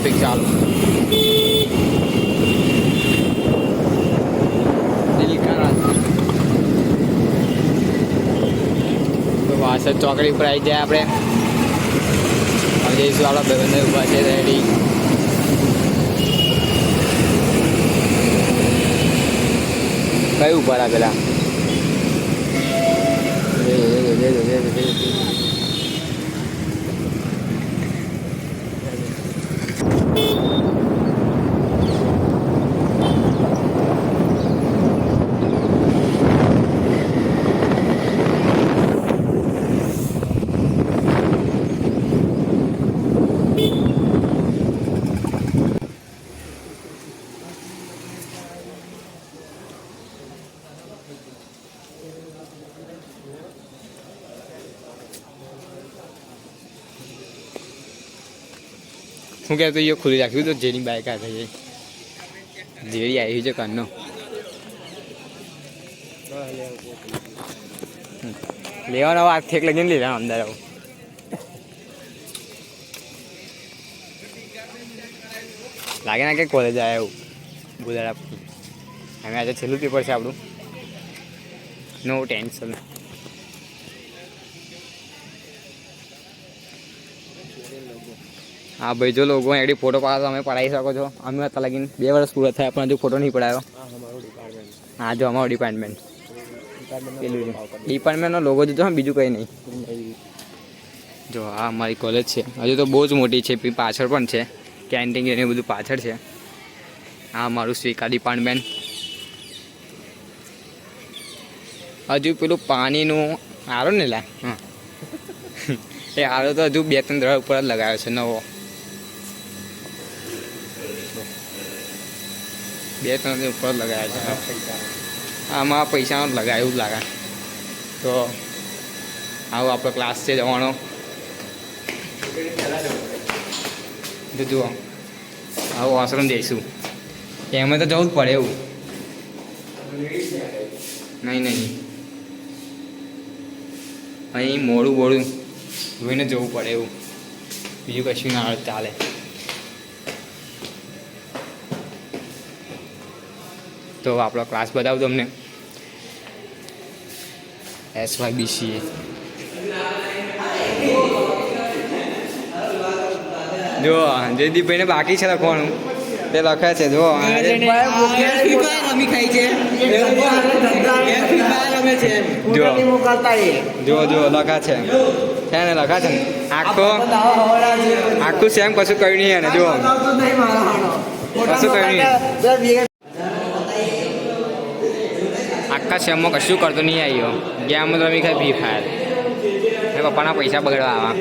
Traffic ચાલુ. તો વાસદ ચોકડી ઉપર આવી જાય આપણે. હવે જઈશું આપણા ભાઈબંધો ઊભા છે રેડી. કયું ઊભા રાખેલા? શું કહેતો એ ખુલ્લી રાખ્યું તો જેની બાઇક આ થઈ જેડી આવી છે કાનનો લેવાનો વાત ઠેક લગીને લીધા અંદર આવું. લાગે ના કે કોલેજ આવ્યા એવું બોલાડા પછી. અમે આજે છેલ્લું પેપર છે આપણું. નો ટેન્શન. હા ભાઈ, જો લોકો એડી ફોટો પાડો તો અમે પડાવી શકો છો. અમે અત્યારે લગીને 2 વર્ષ પૂરા થયા પણ હજુ ફોટો નહીં પડાયો. હા, જો અમારું ડિપાર્ટમેન્ટ પેલું ડિપાર્ટમેન્ટનો લોગો જોજો. બીજું કંઈ નહીં. જો આ અમારી કોલેજ છે. હજુ તો બહુ જ મોટી છે. પાછળ પણ છે કેન્ટીન એ બધું પાછળ છે. આ અમારું સ્વીકા ડિપાર્ટમેન્ટ. હજુ પેલું પાણીનું આરો ને લા, હા એ આરો તો હજુ 2-3 દ્રવ ઉપર જ લગાવ્યો છે નવો. 2-3 ઉપર લગાવ્યા છે. આમાં પૈસાનો જ લગાવ્યું જ લાગે. તો આવો આપણો ક્લાસ છે જવાનો. જુઓ આવું આશ્રમ જઈશું. એમાં તો જવું જ પડે એવું. નહીં અહીં મોડું જોઈને જવું પડે એવું. બીજું કશું ના ચાલે. તો આપણો ક્લાસ બતાવું તમને. SYBCA. જો જયદીપભાઈને બાકી છે લખવાનું. તે લખે છે જો જો લખા છે ને લખા છે ને આખું સેમ કશું કહ્યું નહીં એને. જો કશું કહ્યું નહીં. આખા સેમમાં કશું કરતો નહીં આવ્યો. ગેમમાં તો રમી ખાય ફ્રી ફાયર. એ પપ્પાના પૈસા બગડવા આવા.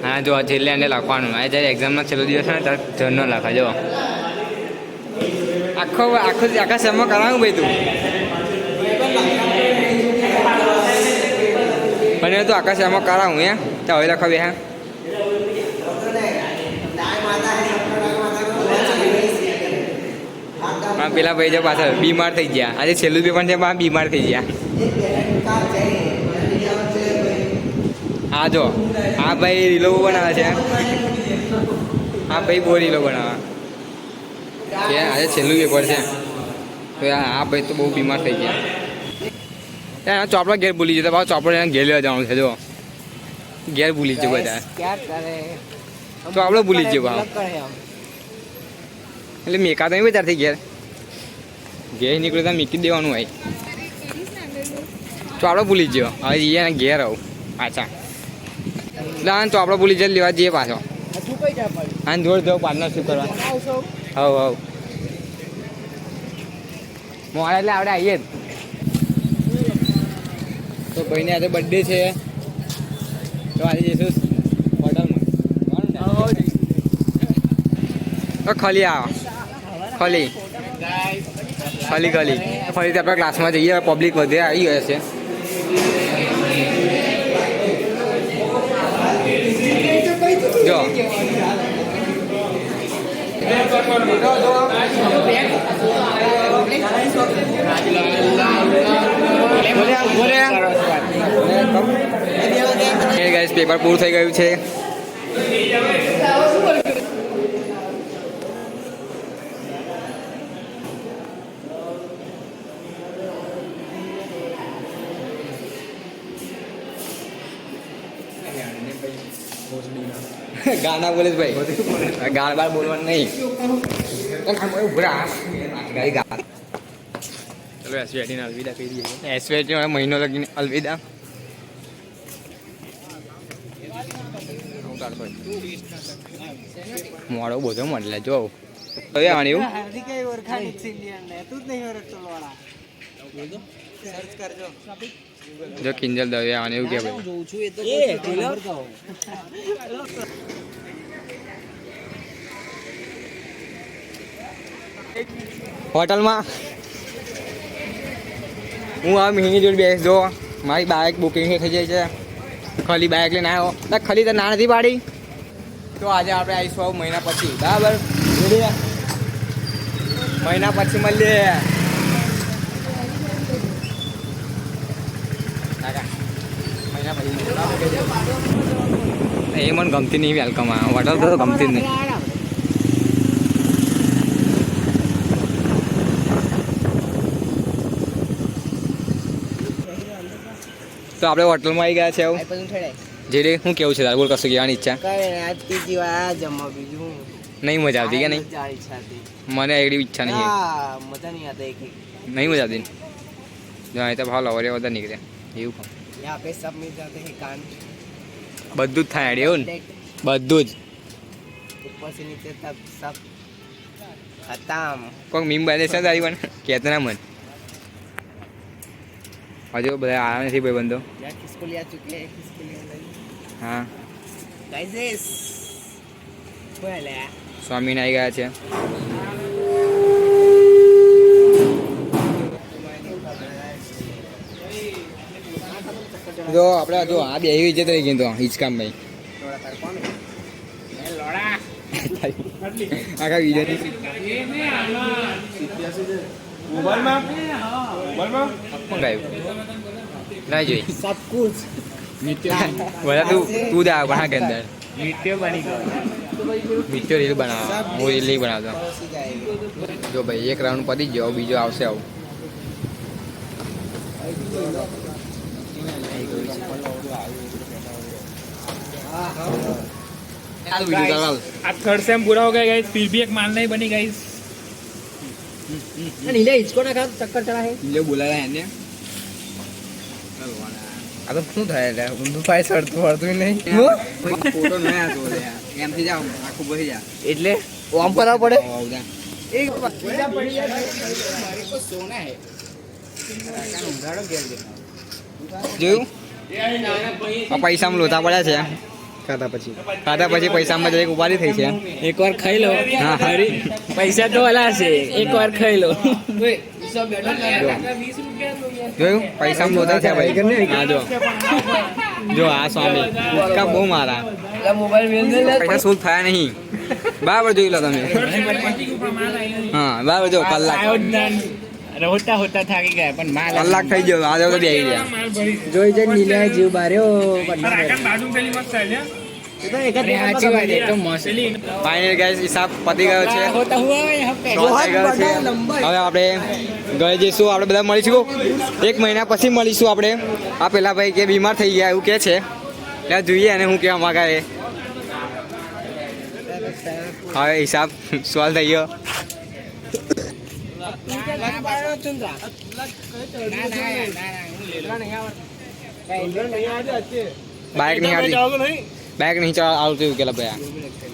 હા જો છેલ્લે એને લખવાનું. જ્યારે એક્ઝામનો છેલ્લો દિવસ હોય ને ત્યારે જર્નલ લખે. જો આખા સેમમાં કરાવું ભાઈ તું. અને તો આખા સેમમાં કરાવું હે તો હવે લખાવી હે. પેલા ભાઈ જો પાછળ બીમાર થઈ ગયા. આજે છેલ્લું પેપર છે પણ બીમાર થઈ ગયા. હા જો આ ભાઈ રીલો બનાવે છે. હા ભાઈ બહુ રીલો બનાવે છે. આજે છેલ્લું પેપર છે તો આ ભાઈ તો બહુ બીમાર થઈ ગયા. ચોપડા ઘેર ભૂલી જતા. બાબા ચોપડા ઘેર લેવા જવાનું છે. જો ઘેર ભૂલી જ બધા. તો આપણે ભૂલી જ ભાવ એટલે મેકા તો નહીં બજારથી ઘેર નીકળે તો મીકી દેવાનું હોય. તો આપણે ભૂલી જ હવે જઈએ ને ઘેર આવું પાછા. એટલે તો આપણે ભૂલી જ લેવા જઈએ પાછો. હા જોડ જાઓ પાર્ટનરશીપ કરવા. હવ મોડા એટલે આપણે આવીએ જ. તો ભાઈને આજે બર્થડે છે તો આજે જઈશું હોટલમાં. તો ખાલી ફરીથી આપણે ક્લાસમાં જઈએ. પબ્લિક વધે આવી ગયા છે. જો ગાઈસ પેપર પૂરું થઈ ગયું છે. ગાના બોલે છે ભાઈ, ગાળ બાર બોલવાનું નહીં. ચલો એસવીઆઈટીને અલવિદા કહી દઈએ. એસવીઆઈટી મહિનો લગીને અલવિદા. મોડો બધો મળે જો હવે આની એવું જો કિંજલ દવે આને એવું કે હોટલમાં હું આ મિની જોડે બેસજો. મારી બાઇક બુકિંગ થઈ જાય છે. ખાલી બાઇક લઈને આવ્યો ખાલી તો ના નથી પાડી. તો આજે આપણે આવીશું મહિના પછી બરાબર. મહિના પછી મળીએ. એ મને ગમતી નહીં વેલકમ. હોટલ તો ગમતી જ નહીં. તો આપણે હોટલમાં આવી ગયા છે. આવું જેડે શું કેવું છે તારે? બોલ કશું કહેવાની ઈચ્છા નહીં? મજા આવતી કે નહીં? મને એવી ઈચ્છા નહીં. નહીં મજા આવતી. જો અહીં તો ભાવ લવરે બધા નીકળે એવું કામ. બધું જ થાય આડે એવું ને? બધું જ કોઈક મીમ બાંધે છે તારી પણ કહેતો ના મન. હજુ બધા આવ્યા નથી ભાઈ બંધો. હા સ્વામીને આવી ગયા છે. જો આપણે જો આ બે એવી જતો રહી ગઈ તો હિચકામ ભાઈ આખા વિડીયો જોઈ સબ કુછ બોલા તું દા બના કે અંદર વીડિયો રીલ બનાવવા. હું રીલ નહીં બનાવતો. જો ભાઈ એક રાઉન્ડ પતી ગયો, બીજો આવશે. આવું आज थर्ड सेम पूरा हो गया गाइस, फिर भी एक माल नहीं बनी गाइस. नीले इसको ना खा चक्कर चढ़ा है. नीले बोला है ने આ તો શું થાય એટલે ઊંધું પાય ચડતું પડતું નહીં. ફોટો ન આતો લે એમ થી જાવ આખું બહી જા એટલે ઓમ પર પડે એક પૈસા પડી જાય મારે કો સોના હે કાકા ઉંધાડો ગેર દે જોયું આ પૈસામાં લોતા પડ્યા છે. ખાતા પછી પૈસામાં જરીક ઉપાડી થઈ છે. એકવાર ખાઈ લો. હા હારી પૈસા તો અલા છે, એકવાર ખાઈ લો. જોયું પૈસામાં લોતા છે ભાઈ. હા જો આ સ્વામી ઉચકા બહુ મારા મોબાઈલ મેલ દે પૈસા શું થયા નહીં. બરાબર જોઈ લો તમે. હા બરાબર જો કલાક હોતા હોતા થાકી ગયા પણ માલ કલાક થઈ ગયો. આજે તો બેસી ગયા. જોઈ જઈ નીલે જીવ બાર્યો ફાઇનલ ગાઈસ હિસાબ પતી ગયો છે. હવે આપણે ઘરે જઈશું. આપણે બધા મળીશું 1 મહિના પછી મળીશું આપણે. આ પેલા ભાઈ કે બીમાર થઈ ગયા એવું કે છે. ત્યાં જોઈએ અને હું કેવા માંગા એ. હવે હિસાબ સોલ્વ થઈ ગયો. બાઇક નહીં આવતું કેલા ભાઈ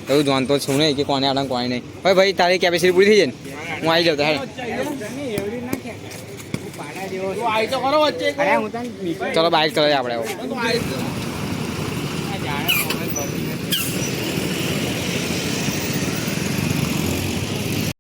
એવું જાણતો છું નહીં કે કોને આવડા કોઈ નહીં. હવે ભાઈ તારી કેપેસિટી પૂરી થઈ જાય ને હું આવી જાઉં. ચલો બાઇક ચલાવીએ આપણે.